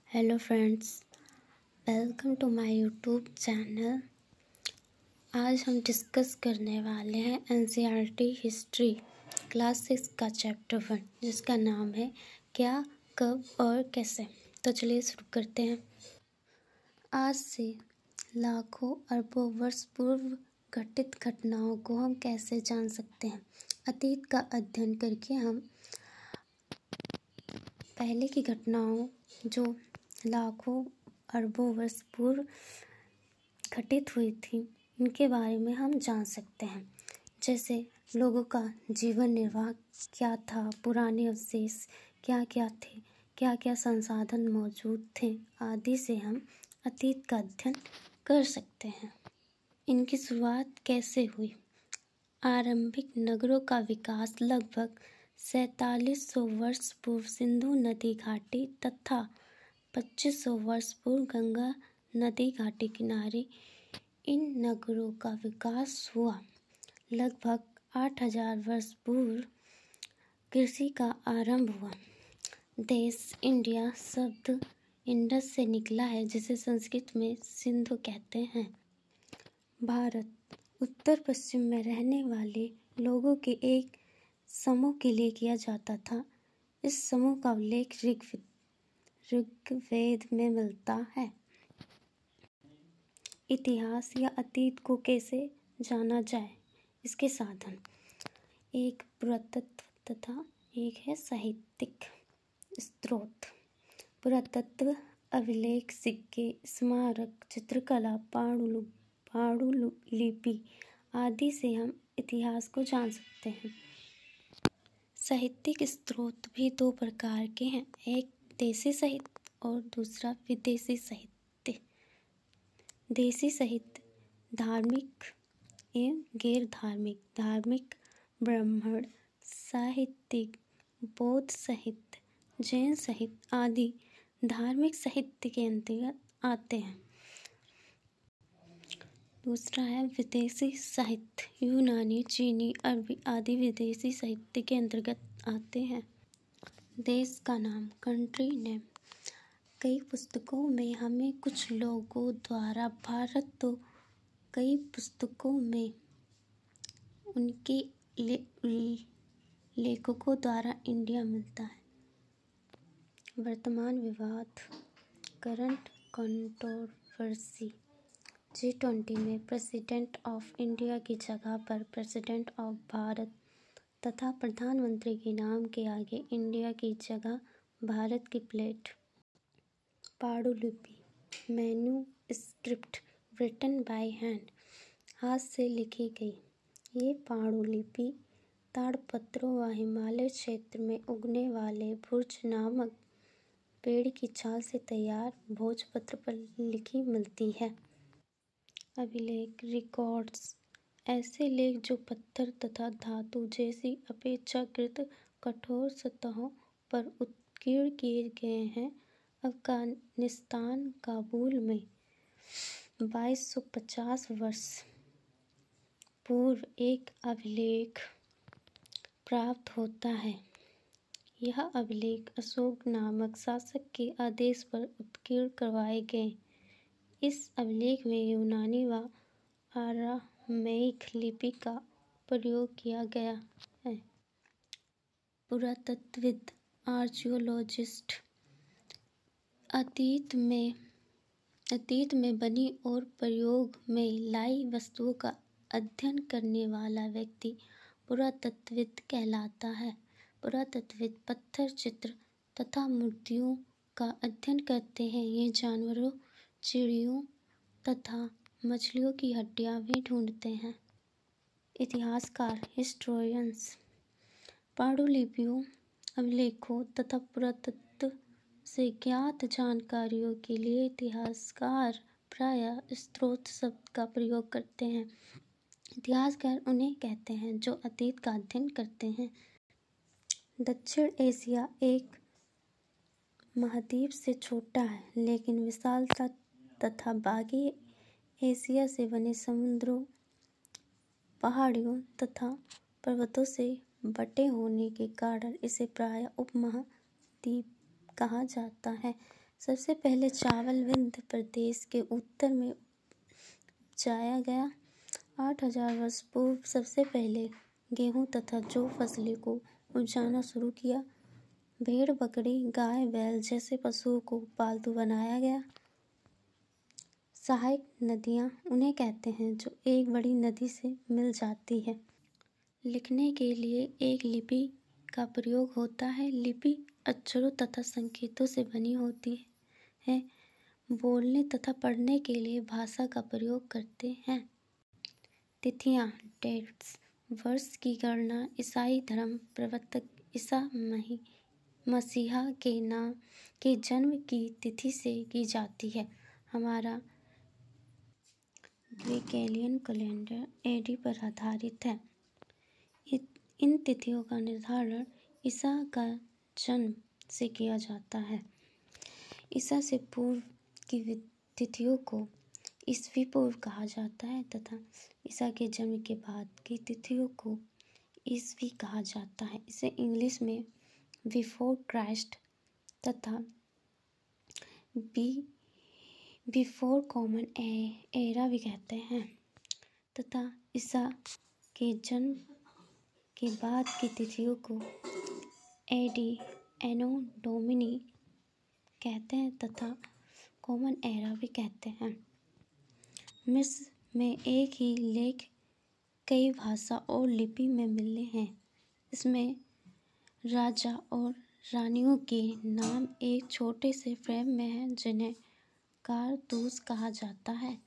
Hello friends, welcome to my YouTube channel. आज हम discuss करने वाले हैं एनसीईआरटी हिस्ट्री क्लास 6 का चैप्टर 1 जिसका नाम है क्या, कब और कैसे। तो चलिए शुरू करते हैं। आज से लाखों अरबों वर्ष पूर्व घटित घटनाओं को हम कैसे जान सकते हैं। अतीत का अध्ययन करके हम पहले की घटनाओं जो लाखों अरबों वर्ष पूर्व घटित हुई थी उनके बारे में हम जान सकते हैं। जैसे लोगों का जीवन निर्वाह क्या था, पुराने अवशेष क्या क्या थे, क्या क्या संसाधन मौजूद थे आदि से हम अतीत का अध्ययन कर सकते हैं। इनकी शुरुआत कैसे हुई। आरंभिक नगरों का विकास लगभग 4700 वर्ष पूर्व सिंधु नदी घाटी तथा 2500 वर्ष पूर्व गंगा नदी घाटी किनारे इन नगरों का विकास हुआ। लगभग 8000 वर्ष पूर्व कृषि का आरंभ हुआ। देश इंडिया शब्द इंडस से निकला है जिसे संस्कृत में सिंधु कहते हैं। भारत उत्तर पश्चिम में रहने वाले लोगों के एक समूह के लिए किया जाता था। इस समूह का उल्लेख ऋग्वेद में मिलता है। इतिहास या अतीत को कैसे जाना जाए, इसके साधन एक पुरातत्व तथा एक है साहित्यिक स्रोत। पुरातत्व अभिलेख, सिक्के, स्मारक, चित्रकला, पांडुलिपि आदि से हम इतिहास को जान सकते हैं। साहित्यिक स्रोत भी दो प्रकार के हैं, एक देसी साहित्य और दूसरा विदेशी साहित्य। देसी साहित्य धार्मिक एवं गैर धार्मिक, धार्मिक ब्राह्मण साहित्यिक, बौद्ध साहित्य, जैन साहित्य आदि धार्मिक साहित्य के अंतर्गत आते हैं। दूसरा है विदेशी साहित्य, यूनानी, चीनी, अरबी आदि विदेशी साहित्य के अंतर्गत आते हैं। देश का नाम, कंट्री नेम। कई पुस्तकों में हमें कुछ लोगों द्वारा भारत तो कई पुस्तकों में उनके लेखकों द्वारा इंडिया मिलता है। वर्तमान विवाद, करंट कंट्रोवर्सी। G20 में प्रेसिडेंट ऑफ इंडिया की जगह पर प्रेसिडेंट ऑफ भारत तथा प्रधानमंत्री के नाम के आगे इंडिया की जगह भारत की प्लेट। पांडुलिपि, मैन्युस्क्रिप्ट रिटन बाय हैंड, हाथ से लिखी गई। ये पांडुलिपि ताड़पत्रों व हिमालय क्षेत्र में उगने वाले भुर्ज नामक पेड़ की छाल से तैयार भोजपत्र पर लिखी मिलती है। अभिलेख, रिकॉर्ड्स, ऐसे लेख जो पत्थर तथा धातु जैसी अपेक्षाकृत कठोर सतहों पर उत्कीर्ण किए गए हैं। अफगानिस्तान काबुल में 2250 वर्ष पूर्व एक अभिलेख प्राप्त होता है। यह अभिलेख अशोक नामक शासक के आदेश पर उत्कीर्ण करवाए गए। इस अभिलेख में यूनानी व आरामेइक लिपि का प्रयोग किया गया है। पुरातत्वविद, आर्कियोलॉजिस्ट अतीत में बनी और प्रयोग में लाई वस्तुओं का अध्ययन करने वाला व्यक्ति पुरातत्वविद कहलाता है। पुरातत्वविद पत्थर, चित्र तथा मूर्तियों का अध्ययन करते हैं। ये जानवरों, चिड़ियों तथा मछलियों की हड्डियां भी ढूंढते हैं। इतिहासकार, हिस्टोरियंस, पांडुलिपियों, अभिलेखों तथा पुरातत्व से ज्ञात जानकारियों के लिए इतिहासकार प्रायः स्रोत शब्द का प्रयोग करते हैं। इतिहासकार उन्हें कहते हैं जो अतीत का अध्ययन करते हैं। दक्षिण एशिया एक महाद्वीप से छोटा है, लेकिन विशालता तथा बाकी एशिया से बने समुद्रों, पहाड़ियों तथा पर्वतों से बटे होने के कारण इसे प्रायः उपमहाद्वीप कहा जाता है। सबसे पहले चावल विंध्य प्रदेश के उत्तर में उपजाया गया। 8000 वर्ष पूर्व सबसे पहले गेहूं तथा जौ फसलें को उपजाना शुरू किया। भेड़, बकरी, गाय, बैल जैसे पशुओं को पालतू बनाया गया। सहायक नदियाँ उन्हें कहते हैं जो एक बड़ी नदी से मिल जाती है। लिखने के लिए एक लिपि का प्रयोग होता है। लिपि अक्षरों तथा संकेतों से बनी होती है। बोलने तथा पढ़ने के लिए भाषा का प्रयोग करते हैं। तिथियाँ, डेट्स, वर्ष की गणना ईसाई धर्म प्रवर्तक ईसा मसीहा के जन्म की तिथि से की जाती है। हमारा ग्रेगोरियन कैलेंडर AD पर आधारित है। इन तिथियों का निर्धारण ईसा का जन्म से किया जाता है। ईसा से पूर्व की तिथियों को ईसवी पूर्व कहा जाता है तथा ईसा के जन्म के बाद की तिथियों को ईसवी कहा जाता है। इसे इंग्लिश में बिफोर क्राइस्ट तथा बिफोर कॉमन एरा भी कहते हैं तथा ईसा के जन्म के बाद की तिथियों को AD एनो डोमिनी कहते हैं तथा कॉमन एरा भी कहते हैं। मिस्र में एक ही लेख कई भाषा और लिपि में मिलने हैं। इसमें राजा और रानियों के नाम एक छोटे से फ्रेम में हैं जिन्हें कारतूस कहा जाता है।